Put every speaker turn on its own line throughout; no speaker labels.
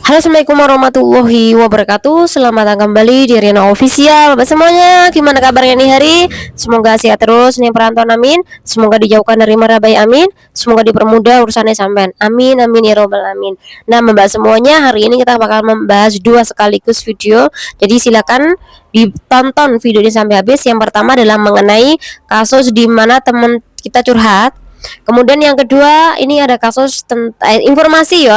Halo, assalamualaikum warahmatullahi wabarakatuh. Selamat datang kembali di Riana Official. Bapak semuanya, gimana kabarnya nih hari? Semoga sehat terus nih perantauan, amin. Semoga dijauhkan dari mara bahaya, amin. Semoga dipermudah urusannya sampean, amin amin ya robbal alamin. Nah, Mbak semuanya, hari ini kita bakal membahas dua sekaligus video. Jadi silakan ditonton videonya sampai habis. Yang pertama adalah mengenai kasus di mana teman kita curhat. Kemudian yang kedua, ini ada kasus informasi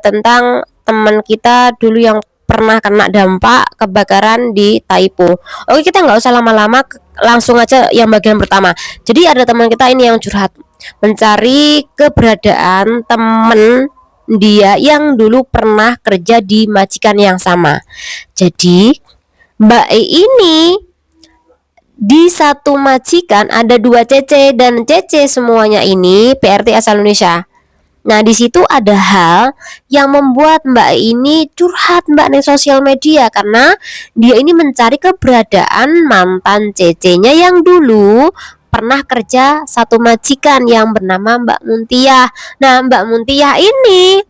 tentang teman kita dulu yang pernah kena dampak kebakaran di Taipo. Oke, kita nggak usah lama-lama, langsung aja yang bagian pertama. Jadi ada teman kita ini yang curhat, mencari keberadaan teman dia yang dulu pernah kerja di majikan yang sama. Jadi Mbak E ini di satu majikan ada dua CC, dan CC semuanya ini PRT asal Indonesia. Nah, di situ ada hal yang membuat Mbak ini curhat Mbak di sosial media, karena dia ini mencari keberadaan mantan CC-nya yang dulu pernah kerja satu majikan yang bernama Mbak Muntiah. Nah, Mbak Muntiah ini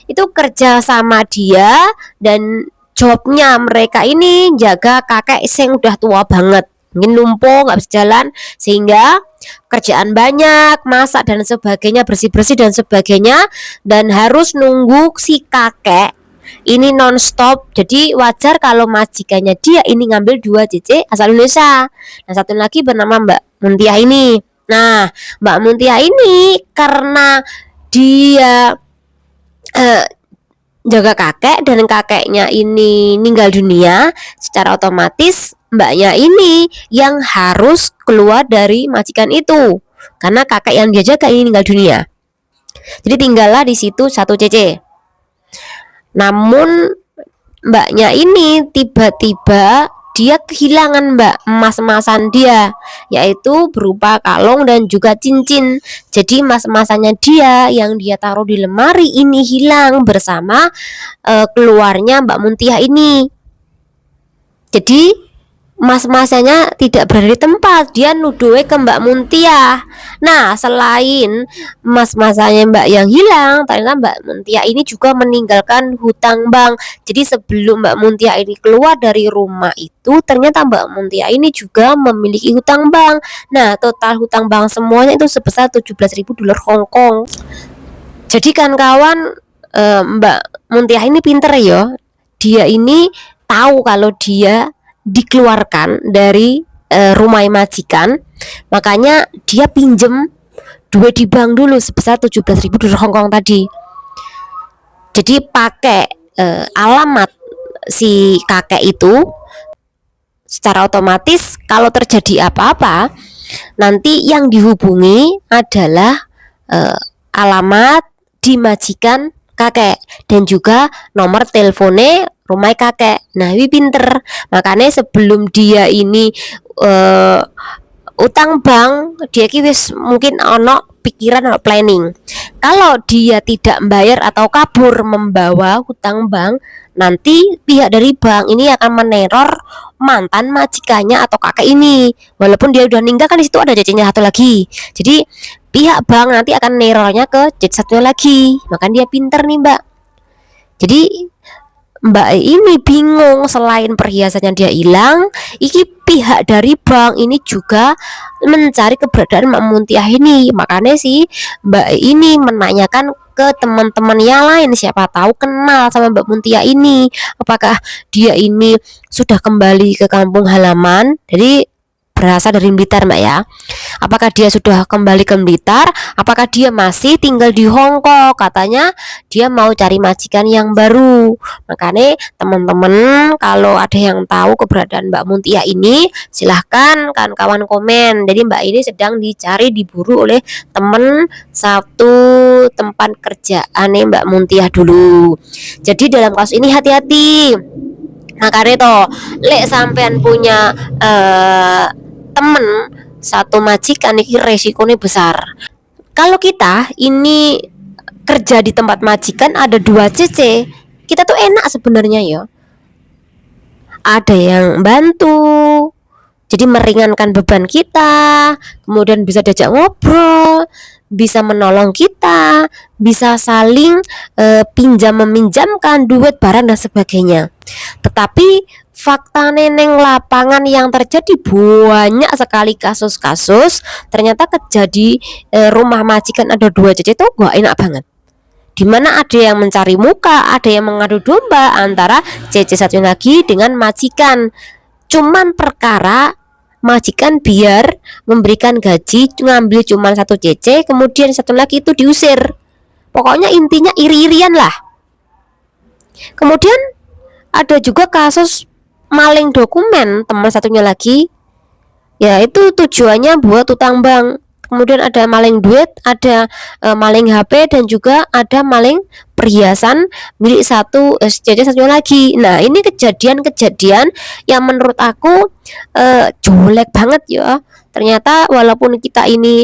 itu kerja sama dia, dan jobnya mereka ini jaga kakek yang udah tua banget, mungkin lumpuh, nggak bisa jalan, sehingga kerjaan banyak, masak dan sebagainya, bersih-bersih dan sebagainya, dan harus nunggu si kakek ini non-stop. Jadi wajar kalau majikannya dia ini ngambil dua CC asal Indonesia. Nah, satu lagi bernama Mbak Muntiah ini. Nah, Mbak Muntiah ini karena dia jaga kakek dan kakeknya ini meninggal dunia, secara otomatis mbaknya ini yang harus keluar dari majikan itu karena kakek yang dia jaga ini meninggal dunia. Jadi tinggallah di situ satu CC. Namun mbaknya ini tiba-tiba dia kehilangan emas-emasan dia, yaitu berupa kalung dan juga cincin. Jadi emas-emasannya dia yang dia taruh di lemari ini hilang bersama keluarnya Mbak Muntiah ini. Jadi emas-emasanya tidak berada di tempat, dia nuduhnya ke Mbak Muntiah. Nah, selain emas-emasanya Mbak yang hilang, ternyata Mbak Muntiah ini juga meninggalkan hutang bank. Jadi sebelum Mbak Muntiah ini keluar dari rumah itu, ternyata Mbak Muntiah ini juga memiliki hutang bank. Nah, total hutang bank semuanya itu sebesar 17.000 dolar Hong Kong. Jadi kan kawan, Mbak Muntiah ini pinter ya. Dia ini tahu kalau dia dikeluarkan dari rumah majikan, makanya dia pinjem duit di bank dulu sebesar 17.000 dolar Hongkong tadi. Jadi pakai alamat si kakek itu, secara otomatis kalau terjadi apa-apa nanti yang dihubungi adalah alamat di majikan kakek dan juga nomor teleponnya rumah kakek. Nah, ini pinter. Makanya sebelum dia ini utang bank, dia wis mungkin ono pikiran, ono planning. Kalau dia tidak membayar atau kabur membawa hutang bank, nanti pihak dari bank ini akan meneror mantan majikannya atau kakek ini. Walaupun dia udah meninggal, kan di situ ada cicinya satu lagi. Jadi pihak bank nanti akan nerornya ke cici satu lagi. Makanya dia pinter nih, Mbak. Jadi Mbak ini bingung, selain perhiasannya dia hilang, iki pihak dari bank ini juga mencari keberadaan Mbak Muntiah ini. Makanya sih Mbak ini menanyakan ke teman-teman yang lain, siapa tahu kenal sama Mbak Muntiah ini, apakah dia ini sudah kembali ke kampung halaman. Jadi berasal dari Blitar, Mbak ya. Apakah dia sudah kembali ke Blitar? Apakah dia masih tinggal di Hong Kong? Katanya dia mau cari majikan yang baru. Makanya teman-teman kalau ada yang tahu keberadaan Mbak Muntiah ini, silahkan kan kawan komen. Jadi Mbak ini sedang dicari, diburu oleh teman satu tempat kerjaan Mbak Muntiah dulu. Jadi dalam kasus ini hati-hati. Makanya toh, lek sampean punya temen satu majikan ini resikonya besar. Kalau kita ini kerja di tempat majikan ada dua CC, kita tuh enak sebenarnya ya. Ada yang bantu. Jadi meringankan beban kita, kemudian bisa diajak ngobrol, bisa menolong kita, bisa saling pinjam meminjamkan duit, barang dan sebagainya. Tetapi fakta neneng lapangan yang terjadi banyak sekali kasus-kasus ternyata terjadi rumah majikan ada 2 cece itu gak enak banget, dimana ada yang mencari muka, ada yang mengadu domba antara cece satu lagi dengan majikan. Cuman perkara majikan biar memberikan gaji ngambil cuman 1 cece, kemudian satu lagi itu diusir. Pokoknya intinya iri-irian lah. Kemudian ada juga kasus maling dokumen teman satunya lagi, ya itu tujuannya buat utang bank. Kemudian ada maling duit, ada maling HP, dan juga ada maling perhiasan milik cece satunya lagi. Nah ini kejadian-kejadian yang menurut aku jelek banget ya. Ternyata walaupun kita ini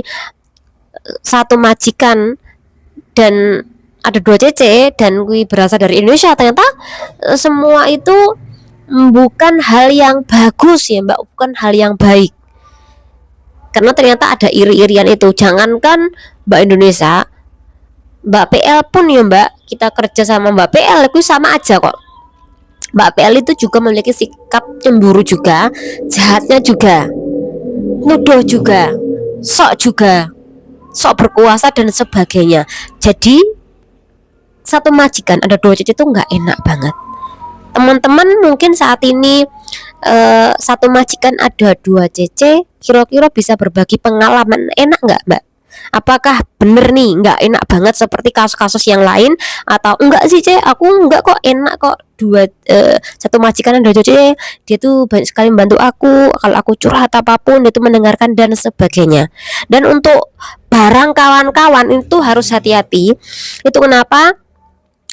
satu majikan dan ada 2 cece dan gue berasal dari Indonesia, ternyata semua itu bukan hal yang bagus ya Mbak, bukan hal yang baik. Karena ternyata ada iri-irian itu. Jangankan Mbak Indonesia, Mbak PL pun ya Mbak, kita kerja sama Mbak PL itu sama aja kok. Mbak PL itu juga memiliki sikap cemburu juga, jahatnya juga, nuduh juga, sok berkuasa dan sebagainya. Jadi satu majikan ada 2 cece itu nggak enak banget. Teman-teman mungkin saat ini satu majikan ada 2 cece, kira-kira bisa berbagi pengalaman enak nggak Mbak? Apakah bener nih nggak enak banget seperti kasus-kasus yang lain, atau enggak sih aku enggak kok, enak kok, satu majikan ada 2 cece, dia tuh banyak sekali membantu aku, kalau aku curhat apapun dia tuh mendengarkan dan sebagainya. Dan untuk barang kawan-kawan itu harus hati-hati. Itu kenapa?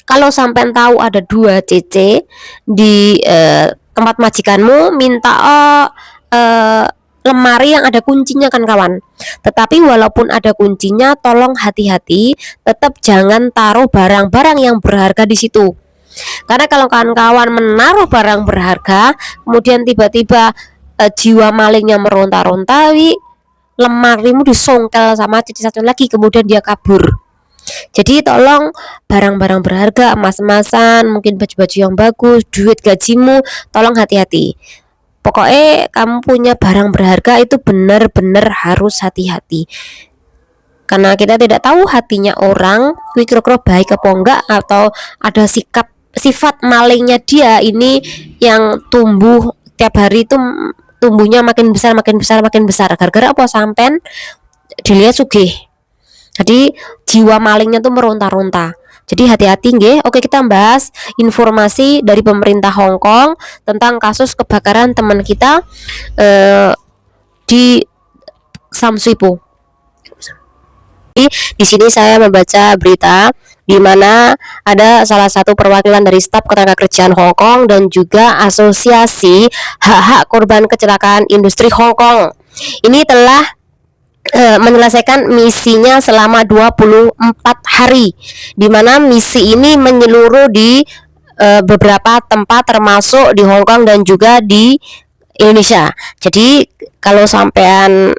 Kalau sampai tahu ada 2 cece di tempat majikanmu, minta lemari yang ada kuncinya kan kawan. Tetapi walaupun ada kuncinya, tolong hati-hati, tetap jangan taruh barang-barang yang berharga di situ. Karena kalau kawan-kawan menaruh barang berharga, kemudian tiba-tiba jiwa malingnya meronta-ronta, lemarimu disongkel sama cece satu lagi, kemudian dia kabur. Jadi tolong barang-barang berharga, emas-emasan, mungkin baju-baju yang bagus, duit gajimu, tolong hati-hati. Pokoknya kamu punya barang berharga itu benar-benar harus hati-hati. Karena kita tidak tahu hatinya orang, kira-kira baik apa enggak, atau ada sifat malingnya dia ini yang tumbuh tiap hari itu, tumbuhnya makin besar gara-gara apa? Sampai dilihat sugih. Jadi jiwa malingnya tuh meronta-ronta. Jadi hati-hati nggih. Oke, kita bahas informasi dari pemerintah Hong Kong tentang kasus kebakaran teman kita di Sham Shui Po. Di sini saya membaca berita di mana ada salah satu perwakilan dari staf ketenagakerjaan Hong Kong dan juga Asosiasi Hak-Hak Korban Kecelakaan Industri Hong Kong. Ini telah menyelesaikan misinya selama 24 hari, di mana misi ini menyeluruh di beberapa tempat termasuk di Hong Kong dan juga di Indonesia. Jadi kalau sampean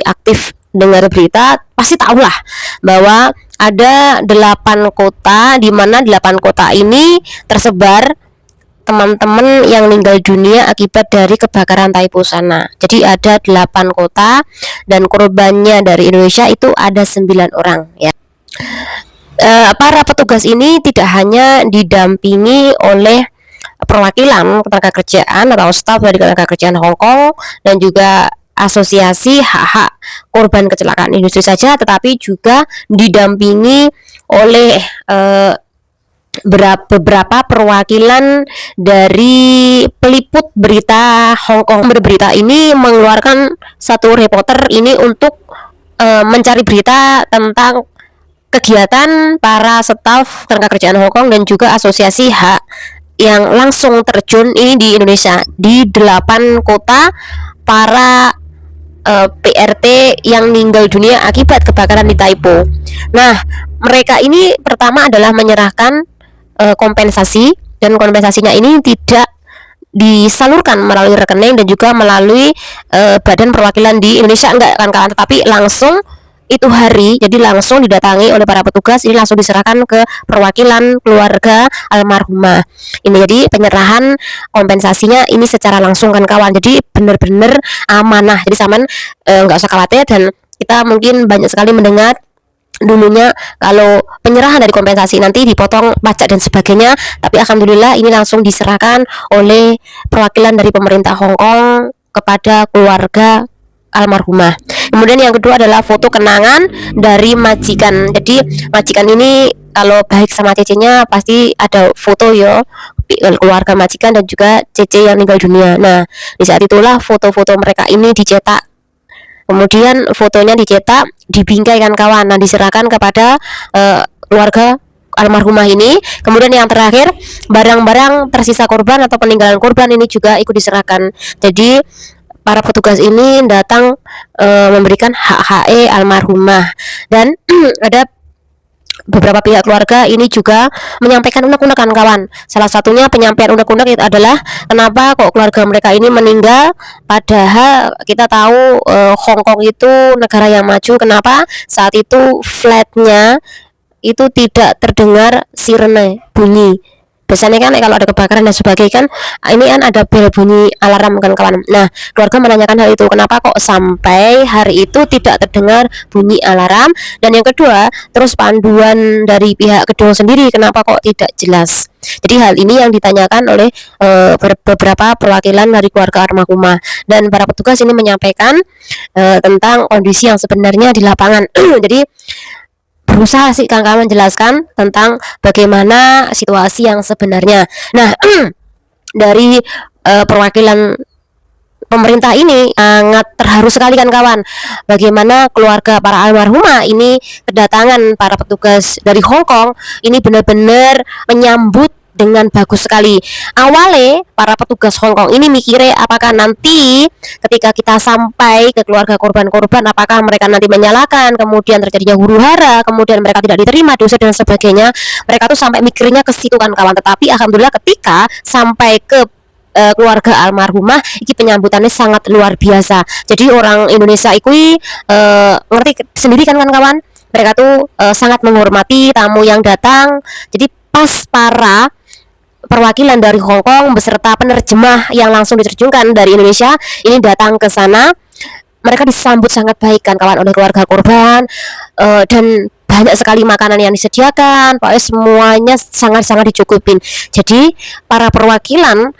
aktif dengar berita, pasti tahulah bahwa ada 8 kota, di mana 8 kota ini tersebar teman-teman yang meninggal dunia akibat dari kebakaran Taipo sana. Jadi ada 8 kota dan korbannya dari Indonesia itu ada 9 orang ya. Para petugas ini tidak hanya didampingi oleh perwakilan ketenagakerjaan atau staf dari ketenagakerjaan Hong Kong dan juga Asosiasi Hak-Hak Korban Kecelakaan Industri saja, tetapi juga didampingi oleh beberapa perwakilan dari peliput berita Hong Kong. Berita ini mengeluarkan satu reporter ini untuk mencari berita tentang kegiatan para staf ketenagakerjaan Hong Kong dan juga asosiasi hak yang langsung terjun ini di Indonesia di 8 kota para PRT yang meninggal dunia akibat kebakaran di Taipo. Nah, mereka ini pertama adalah menyerahkan kompensasi, dan kompensasinya ini tidak disalurkan melalui rekening dan juga melalui badan perwakilan di Indonesia enggak kan kawan, tetapi langsung itu hari, jadi langsung didatangi oleh para petugas, ini langsung diserahkan ke perwakilan keluarga almarhumah ini. Jadi penyerahan kompensasinya ini secara langsung kan kawan, jadi benar-benar amanah. Jadi saman nggak usah khawatir, dan kita mungkin banyak sekali mendengar dulunya kalau penyerahan dari kompensasi nanti dipotong pajak dan sebagainya, tapi alhamdulillah ini langsung diserahkan oleh perwakilan dari pemerintah Hong Kong kepada keluarga almarhumah. Kemudian yang kedua adalah foto kenangan dari majikan. Jadi majikan ini kalau baik sama cecenya pasti ada foto ya, keluarga majikan dan juga cece yang meninggal dunia. Nah, di saat itulah foto-foto mereka ini dicetak, kemudian fotonya dicetak, dibingkai kan kawan, nah diserahkan kepada keluarga almarhumah ini. Kemudian yang terakhir, barang-barang tersisa korban atau peninggalan korban ini juga ikut diserahkan. Jadi para petugas ini datang memberikan hak HE almarhumah, dan ada beberapa pihak keluarga ini juga menyampaikan unek-unek kan kawan. Salah satunya penyampaian unek-unek itu adalah kenapa kok keluarga mereka ini meninggal, padahal kita tahu Hong Kong itu negara yang maju, kenapa saat itu flatnya itu tidak terdengar sirene bunyi. Biasanya kan kalau ada kebakaran dan sebagainya kan ini kan ada bel bunyi alarm kan kawan. Nah, keluarga menanyakan hal itu, kenapa kok sampai hari itu tidak terdengar bunyi alarm. Dan yang kedua, terus panduan dari pihak kedua sendiri kenapa kok tidak jelas. Jadi hal ini yang ditanyakan oleh beberapa perwakilan dari keluarga almarhumah, dan para petugas ini menyampaikan tentang kondisi yang sebenarnya di lapangan. Jadi berusaha sih kawan-kawan menjelaskan tentang bagaimana situasi yang sebenarnya. Nah, dari perwakilan pemerintah ini sangat terharu sekali kan kawan, bagaimana keluarga para almarhumah ini kedatangan para petugas dari Hong Kong ini benar-benar menyambut dengan bagus sekali. Awalnya para petugas Hong Kong ini mikirnya apakah nanti ketika kita sampai ke keluarga korban-korban, apakah mereka nanti menyalahkan, kemudian terjadinya huru-hara, kemudian mereka tidak diterima dosa dan sebagainya. Mereka tuh sampai mikirnya ke situ kan kawan. Tetapi alhamdulillah ketika sampai ke keluarga almarhumah, iki penyambutannya sangat luar biasa. Jadi orang Indonesia itu ngerti sendiri kan kawan. Mereka tuh sangat menghormati tamu yang datang. Jadi pas para perwakilan dari Hong Kong beserta penerjemah yang langsung diterjunkan dari Indonesia ini datang ke sana, mereka disambut sangat baik kan kawan oleh keluarga korban, dan banyak sekali makanan yang disediakan, pokoknya semuanya sangat-sangat dicukupin. Jadi para perwakilan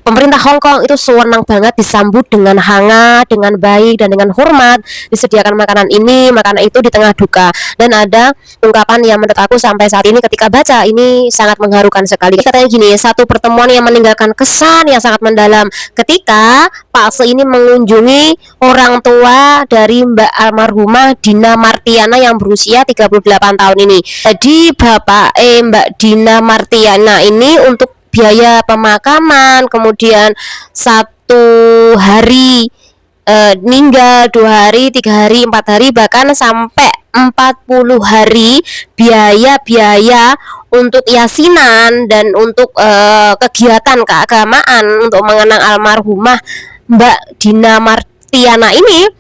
pemerintah Hong Kong itu sewenang banget disambut dengan hangat, dengan baik, dan dengan hormat. Disediakan makanan ini, makanan itu di tengah duka. Dan ada ungkapan yang menurut aku sampai saat ini ketika baca ini sangat mengharukan sekali. Katanya gini, satu pertemuan yang meninggalkan kesan yang sangat mendalam ketika Pak Se ini mengunjungi orang tua dari Mbak almarhumah Dina Martiana yang berusia 38 tahun ini. Jadi Bapak Mbak Dina Martiana ini untuk biaya pemakaman, kemudian 1 hari meninggal, 2 hari, 3 hari, 4 hari, bahkan sampai 40 hari biaya untuk yasinan dan untuk kegiatan keagamaan untuk mengenang almarhumah Mbak Dina Martiana ini.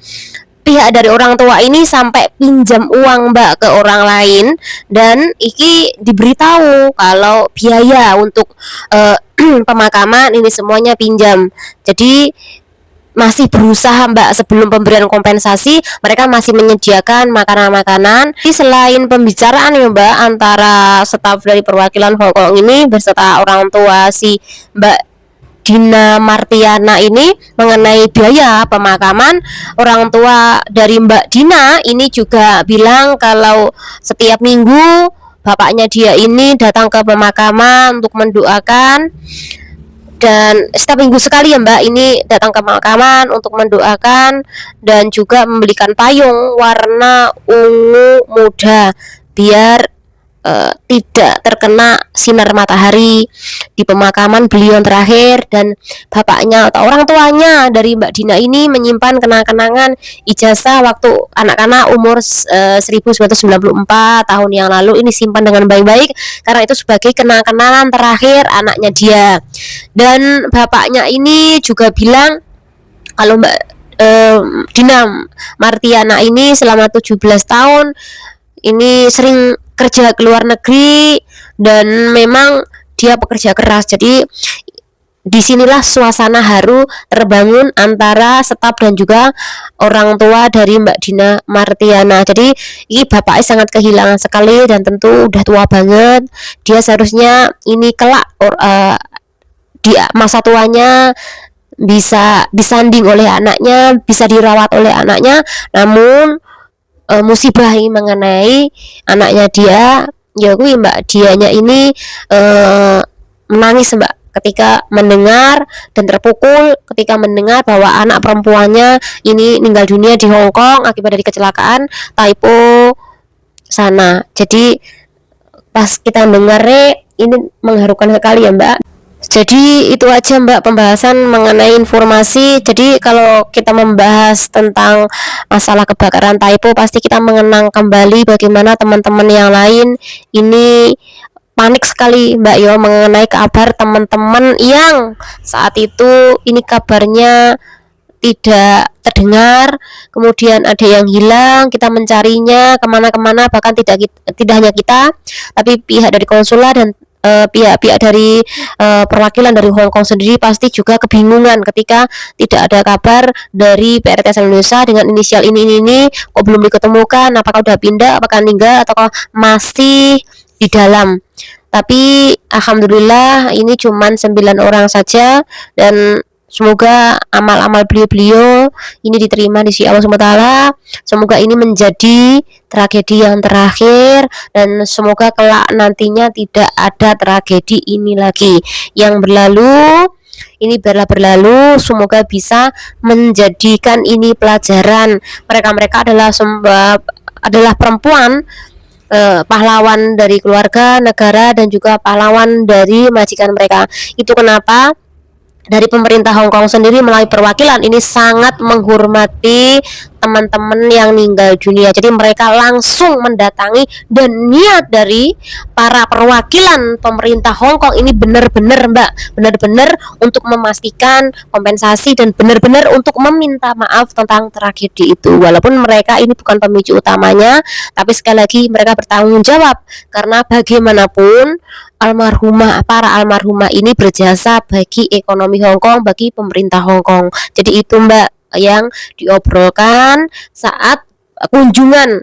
Pihak dari orang tua ini sampai pinjam uang Mbak ke orang lain, dan iki diberitahu kalau biaya untuk pemakaman ini semuanya pinjam. Jadi masih berusaha Mbak, sebelum pemberian kompensasi mereka masih menyediakan makanan-makanan. Selain pembicaraan ya Mbak antara staf dari perwakilan Hong Kong ini beserta orang tua si Mbak Dina Martiana ini mengenai biaya pemakaman, orang tua dari Mbak Dina ini juga bilang kalau setiap minggu bapaknya dia ini datang ke pemakaman untuk mendoakan, dan setiap minggu sekali ya Mbak ini datang ke pemakaman untuk mendoakan dan juga membelikan payung warna ungu muda biar tidak terkena sinar matahari di pemakaman beliau yang terakhir. Dan bapaknya atau orang tuanya dari Mbak Dina ini menyimpan kenang-kenangan ijazah waktu anak-anak umur 1994 tahun yang lalu ini, simpan dengan baik-baik karena itu sebagai kenang-kenangan terakhir anaknya dia. Dan bapaknya ini juga bilang kalau Mbak Dina Martiana ini selama 17 tahun ini sering kerja ke luar negeri dan memang dia pekerja keras. Jadi disinilah suasana haru terbangun antara staf dan juga orang tua dari Mbak Dina Martiana. Jadi ini bapaknya sangat kehilangan sekali dan tentu udah tua banget. Dia seharusnya ini kelak di masa tuanya bisa disanding oleh anaknya, bisa dirawat oleh anaknya, namun musibah ini mengenai anaknya dia, ya gue Mbak dianya ini menangis Mbak ketika mendengar dan terpukul ketika mendengar bahwa anak perempuannya ini meninggal dunia di Hong Kong akibat dari kecelakaan Taipo sana. Jadi pas kita mendengarnya ini mengharukan sekali ya Mbak. Jadi itu aja Mbak pembahasan mengenai informasi. Jadi kalau kita membahas tentang masalah kebakaran Taipo, pasti kita mengenang kembali bagaimana teman-teman yang lain ini panik sekali Mbak Yo mengenai kabar teman-teman yang saat itu ini kabarnya tidak terdengar, kemudian ada yang hilang, kita mencarinya kemana-kemana, bahkan tidak hanya kita, tapi pihak dari konsulat dan pihak-pihak dari perwakilan dari Hong Kong sendiri pasti juga kebingungan ketika tidak ada kabar dari PRTS Indonesia dengan inisial ini kok belum diketemukan, apakah udah pindah, apakah meninggal, atau masih di dalam. Tapi alhamdulillah ini cuman 9 orang saja dan semoga amal-amal beliau ini diterima di sisi Allah SWT. Semoga ini menjadi tragedi yang terakhir dan semoga kelak nantinya tidak ada tragedi ini lagi. Yang berlalu ini biarlah berlalu, semoga bisa menjadikan ini pelajaran. Mereka adalah perempuan, pahlawan dari keluarga, negara, dan juga pahlawan dari majikan mereka. Itu kenapa dari pemerintah Hong Kong sendiri melalui perwakilan ini sangat menghormati teman-teman yang meninggal dunia. Jadi mereka langsung mendatangi dan niat dari para perwakilan pemerintah Hong Kong ini benar-benar Mbak, benar-benar untuk memastikan kompensasi dan benar-benar untuk meminta maaf tentang tragedi itu. Walaupun mereka ini bukan pemicu utamanya, tapi sekali lagi mereka bertanggung jawab karena bagaimanapun para almarhumah ini berjasa bagi ekonomi Hong Kong, bagi pemerintah Hong Kong. Jadi itu Mbak yang diobrolkan saat kunjungan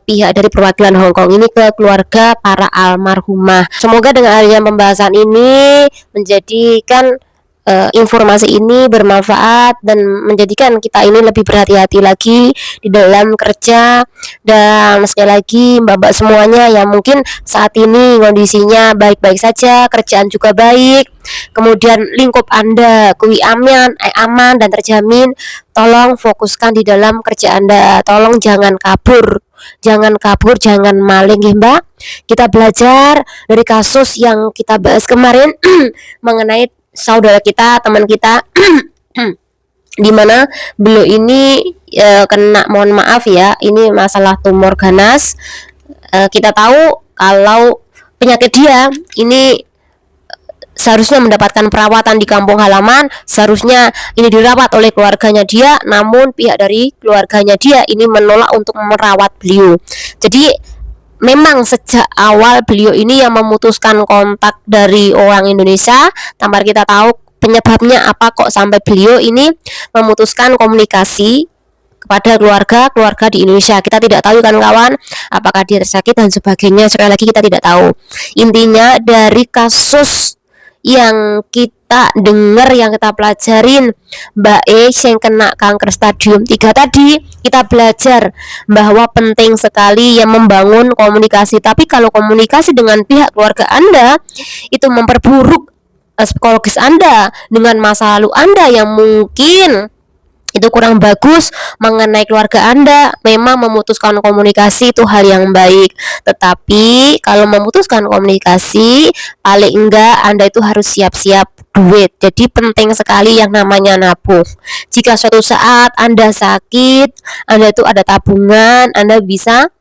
pihak dari perwakilan Hong Kong ini ke keluarga para almarhumah. Semoga dengan adanya pembahasan ini menjadikan informasi ini bermanfaat dan menjadikan kita ini lebih berhati-hati lagi di dalam kerja. Dan sekali lagi mbak-mbak semuanya yang mungkin saat ini kondisinya baik-baik saja, kerjaan juga baik, kemudian lingkup Anda aman dan terjamin, tolong fokuskan di dalam kerja Anda, tolong jangan kabur, jangan maling ya Mbak. Kita belajar dari kasus yang kita bahas kemarin mengenai saudara kita, teman kita di mana beliau ini kena, mohon maaf ya, ini masalah tumor ganas. Kita tahu kalau penyakit dia ini seharusnya mendapatkan perawatan di kampung halaman, seharusnya ini dirawat oleh keluarganya dia, namun pihak dari keluarganya dia ini menolak untuk merawat beliau. Jadi memang sejak awal beliau ini yang memutuskan kontak dari orang Indonesia, tanpa kita tahu penyebabnya apa kok sampai beliau ini memutuskan komunikasi kepada keluarga di Indonesia. Kita tidak tahu kan kawan, apakah dia tersakit dan sebagainya, sekali lagi kita tidak tahu. Intinya dari kasus yang kita dengar, yang kita pelajarin Mbak yang kena kanker stadium 3 tadi, kita belajar bahwa penting sekali yang membangun komunikasi. Tapi kalau komunikasi dengan pihak keluarga Anda itu memperburuk psikologis Anda dengan masa lalu Anda yang mungkin itu kurang bagus mengenai keluarga Anda. Memang memutuskan komunikasi itu hal yang baik, tetapi kalau memutuskan komunikasi, paling enggak Anda itu harus siap-siap duit. Jadi penting sekali yang namanya nabung. Jika suatu saat Anda sakit, Anda itu ada tabungan, Anda bisa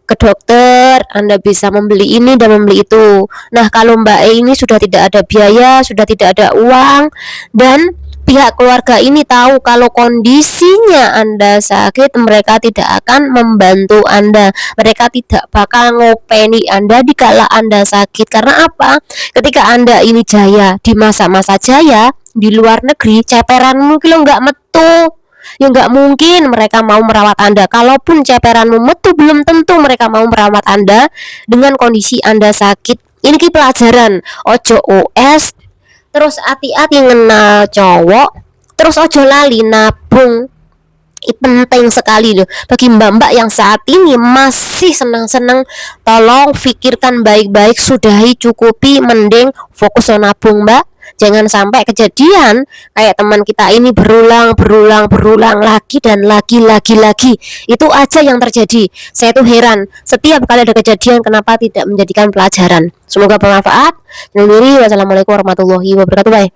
ke dokter, Anda bisa membeli ini dan membeli itu. Nah, kalau Mbak E ini sudah tidak ada biaya, sudah tidak ada uang, dan pihak keluarga ini tahu kalau kondisinya Anda sakit, mereka tidak akan membantu Anda. Mereka tidak bakal ngopeni Anda dikala Anda sakit. Karena apa? Ketika Anda ini jaya, di masa-masa jaya, di luar negeri, ceperanmu kilo nggak metu. Ya nggak mungkin mereka mau merawat Anda. Kalaupun ceperanmu metu, belum tentu mereka mau merawat Anda dengan kondisi Anda sakit. Ini ki pelajaran. Ojo OS, terus hati-hati ngenal cowok, terus ojo lali nabung. Penting sekali loh bagi mbak-mbak yang saat ini masih senang-senang. Tolong pikirkan baik-baik, sudahi, cukupi, mending fokus nabung mbak. Jangan sampai kejadian kayak teman kita ini berulang lagi dan lagi. Itu aja yang terjadi. Saya tuh heran, setiap kali ada kejadian kenapa tidak menjadikan pelajaran. Semoga bermanfaat. Wassalamualaikum warahmatullahi wabarakatuh. Bye.